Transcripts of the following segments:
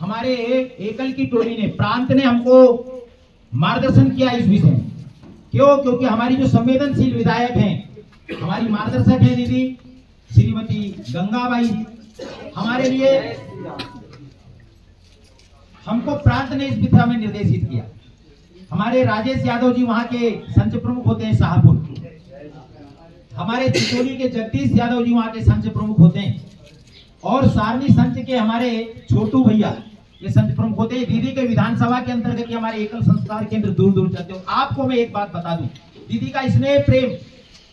हमारे एकल की टोली ने, प्रांत ने हमको मार्गदर्शन किया इस विषय में। क्यों? क्योंकि हमारी जो संवेदनशील विधायक हैं, हमारी मार्गदर्शक है दीदी श्रीमती गंगाबाई, हमारे लिए हमको प्रांत ने इस दिशा में निर्देशित किया। हमारे राजेश यादव जी वहां के संच प्रमुख होते हैं शाहपुर, हमारे चिचोली के जगदीश यादव जी वहां के संच प्रमुख होते हैं, और सारनी संच के हमारे छोटू भैया ये संच प्रमुख होते हैं। दीदी के विधानसभा के अंतर्गत हमारे एकल संस्कार केंद्र दूर दूर चलते हो। आपको मैं एक बात बता दूं, दीदी का स्नेह प्रेम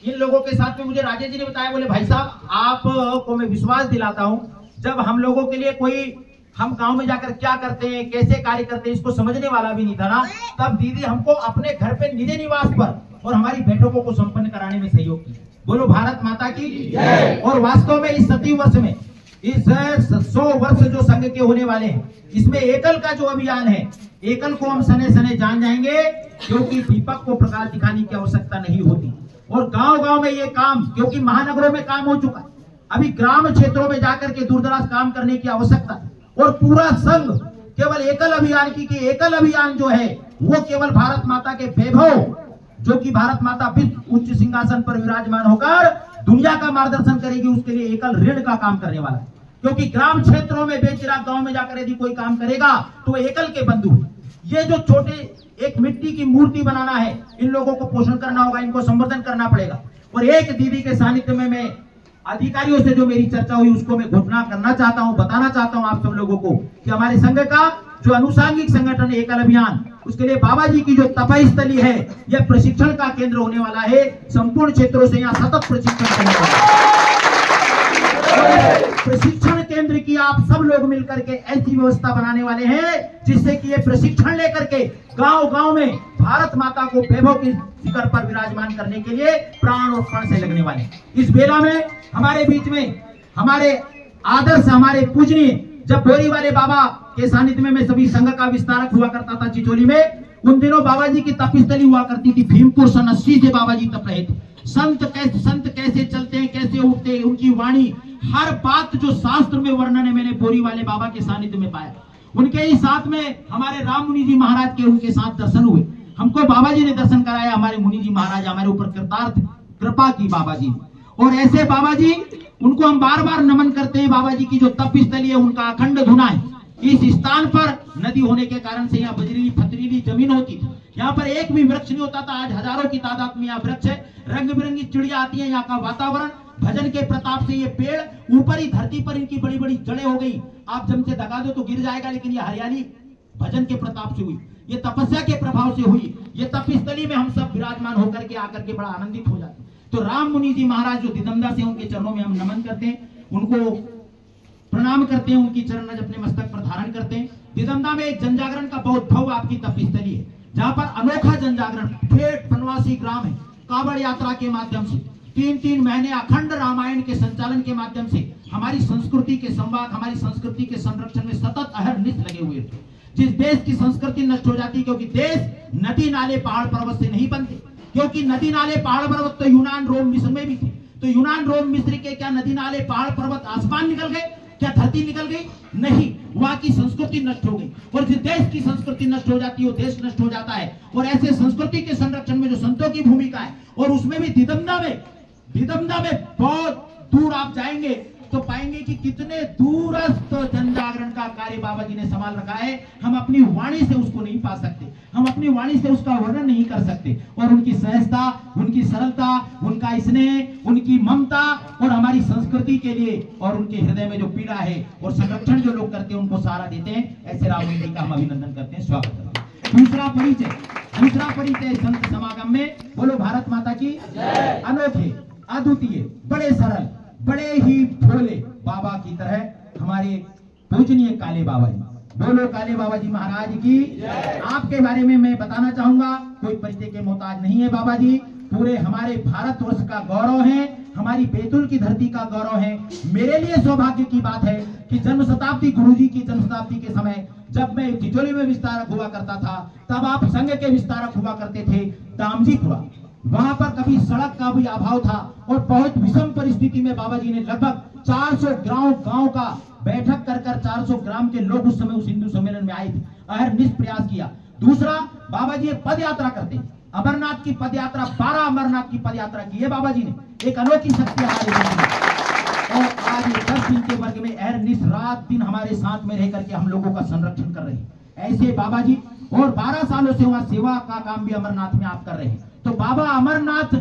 इन लोगों के साथ में, मुझे राजेश जी ने बताया, बोले भाई साहब आपको मैं विश्वास दिलाता हूं, जब हम लोगों के लिए कोई, हम गांव में जाकर क्या करते हैं, कैसे कार्य करते हैं, इसको समझने वाला भी नहीं था ना, तब दीदी हमको अपने घर पे निज निवास पर और हमारी बैठकों को संपन्न कराने में सहयोग किया। बोलो भारत माता की जय। और वास्तव में इस 30 वर्ष में, इस 100 वर्ष जो संघ के होने वाले हैं, इसमें एकल का जो अभियान है, एकल को हम सने सने जान जाएंगे, क्योंकि दीपक को प्रकाश दिखाने की आवश्यकता नहीं होती। और गांव गांव में ये काम, क्योंकि महानगरों में काम हो चुका है, अभी ग्राम क्षेत्रों में जाकर के दूरदराज काम करने की आवश्यकता है। और पूरा संघ केवल एकल अभियान की, एकल अभियान जो है वो केवल भारत माता के वैभव, जो कि भारत माता विश्व उच्च सिंहासन पर विराजमान होकर दुनिया का मार्गदर्शन करेगी, उसके लिए एकल ऋण का काम करने वाला है। क्योंकि ग्राम क्षेत्रों में बेचिराग गांव में जाकर यदि कोई काम करेगा तो एकल के बंधु, ये जो छोटे एक मिट्टी की मूर्ति बनाना है, इन लोगों को पोषण करना होगा, इनको संवर्धन करना पड़ेगा। और एक दीदी के सानिध्य में मैं अधिकारियों से जो मेरी चर्चा हुई उसको मैं घोषणा करना चाहता हूं, बताना चाहता हूं आप सब लोगों को कि हमारे संघ का जो अनुसांगिक संगठन है एकल अभियान, उसके लिए बाबा जी की जो तपस्थली है, यह प्रशिक्षण का केंद्र होने वाला है। संपूर्ण क्षेत्रों से यहाँ सतत प्रशिक्षण करने वाला है। प्रशिक्षण केंद्र की आप सब लोग मिलकर के ऐसी व्यवस्था बनाने वाले हैं जिससे कि ये प्रशिक्षण लेकर के गांव गांव में भारत माता को वैभव के शिखर पर विराजमान करने के लिए प्राण और क्षण से लगने वाले। इस बेला में हमारे बीच में हमारे आदर्श, हमारे पूजनीय, जब बोरी वाले बाबा के सानिध्य में मैं सभी संघ का विस्तारक हुआ करता था चिचोली में, उन दिनों बाबा जी की तपस्थली हुआ करती थी। भीमपुर सन 80 से बाबा जी तप रहे थे। संत कैसे चलते हैं, कैसे उठते हैं, उनकी वाणी, हर बात जो शास्त्र में वर्णन है, मैंने बोरी वाले बाबा के सानिध्य में पाया। उनके ही साथ में हमारे राम मुनि जी महाराज के उनके साथ दर्शन हुए। हमको बाबा जी ने दर्शन कराया, हमारे मुनि जी महाराज हमारे ऊपर कृपा की बाबा जी। और ऐसे बाबा जी, उनको हम बार बार नमन करते हैं। बाबा जी की जो तपस्थली है, उनका अखंड धुना है। इस स्थान पर नदी होने के कारण से यहाँ बजरीली पथरीली जमीन होती थी, यहाँ पर एक भी वृक्ष नहीं होता था। आज हजारों की तादाद में यहाँ वृक्ष है, रंग बिरंगी चिड़िया आती है। यहाँ का वातावरण भजन के प्रताप से, ये पेड़ ऊपर ही धरती पर इनकी बड़ी बड़ी जड़ें हो गई। आप जम से दगा दो तो गिर जाएगा, लेकिन ये हरियाली भजन के प्रताप से हुई, ये तपस्या के प्रभाव से हुई। ये तपस्थली में हम सब विराजमान होकर के आकर के बड़ा आनंदित हो जाते हैं। तो राम मुनि जी महाराज जो दिदमदा से, उनके चरणों में हम नमन करते हैं, उनको प्रणाम करते हैं, उनकी चरण अपने मस्तक पर धारण करते हैं। दिदमदा में एक जनजागरण का बहुत भव्य आपकी तपस्थली है, जहां पर अनोखा जनजागरण, ठेठ वनवासी ग्राम है। कावड़ यात्रा के माध्यम से 3-3 महीने अखंड रामायण के संचालन के माध्यम से हमारी संस्कृति के संवाद, हमारी संस्कृति के संरक्षण में सतत अहरनिश लगे हुए थे। जिस देश की संस्कृति नष्ट हो जाती, क्योंकि देश नदी नाले पहाड़ पर्वत से नहीं बनते, क्योंकि नदी नाले पहाड़ पर्वत तो यूनान रोम मिस्र में भी थे। तो यूनान रोम मिस्र के क्या नदी नाले पहाड़ पर्वत आसमान निकल गए? क्या धरती निकल गई? नहीं, वहां की संस्कृति नष्ट हो गई। और जिस देश की संस्कृति नष्ट हो जाती है, वो देश नष्ट हो जाता है। और ऐसे संस्कृति के संरक्षण में जो संतों की भूमिका है, और उसमें भी दिदमदा में बहुत दूर आप जाएंगे तो पाएंगे कि कितने दूरस्थ जनजागरण का कार्य बाबा जी ने संभाल रखा है। हम अपनी वाणी से उसको नहीं पा सकते, हम अपनी वाणी से उसका वर्णन नहीं कर सकते। और उनकी सहजता, उनकी सरलता, उनका स्नेह, उनकी ममता, और हमारी संस्कृति के लिए और उनके हृदय में जो पीड़ा है और संरक्षण जो लोग करते हैं, उनको सहारा देते हैं। ऐसे राम जी का हम अभिनंदन करते हैं, स्वागत करते हैं। दूसरा परिचय संत समागम में, बोलो भारत माता की जय। अनोखे, अद्वितीय, बड़े सरल, बड़े ही भोले बाबा की तरह हमारे पूजनीय काले बाबा जी, बोलो काले बाबा जी महाराज की जय। आपके बारे में मैं बताना चाहूंगा, कोई परिचय के मोहताज नहीं है बाबा जी। पूरे हमारे भारतवर्ष का गौरव है, हमारी बैतूल की धरती का गौरव है। मेरे लिए सौभाग्य की बात है कि जन्म शताब्दी, गुरुजी की जन्म शताब्दी के समय जब मैं चिचोली में विस्तारक हुआ करता था, तब आप संघ के विस्तारक हुआ करते थे दामजीपुरा। वहां पर कभी सड़क का भी अभाव था और बहुत विषम परिस्थिति में बाबा जी ने लगभग 400 गांव का बैठक कर 400 ग्राम के लोग उस समय उस हिंदू सम्मेलन में आए थे, अहरनिश प्रयास किया। दूसरा, बाबा जी एक पद यात्रा करते, अमरनाथ की पद यात्रा, 12 अमरनाथ की पद यात्रा की है बाबा जी ने, एक अनोखी शक्ति हमारे देश में। और आज 10 दिन के वर्ग में अहरनिश रात दिन हमारे साथ में रह करके हम लोगों का संरक्षण कर रहे हैं। ऐसे बाबा जी, और 12 सालों से वहां सेवा का काम भी अमरनाथ में आप कर रहे हैं। तो बाबा अमरनाथ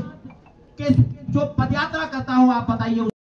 के जो पदयात्रा करता हूं, आप बताइए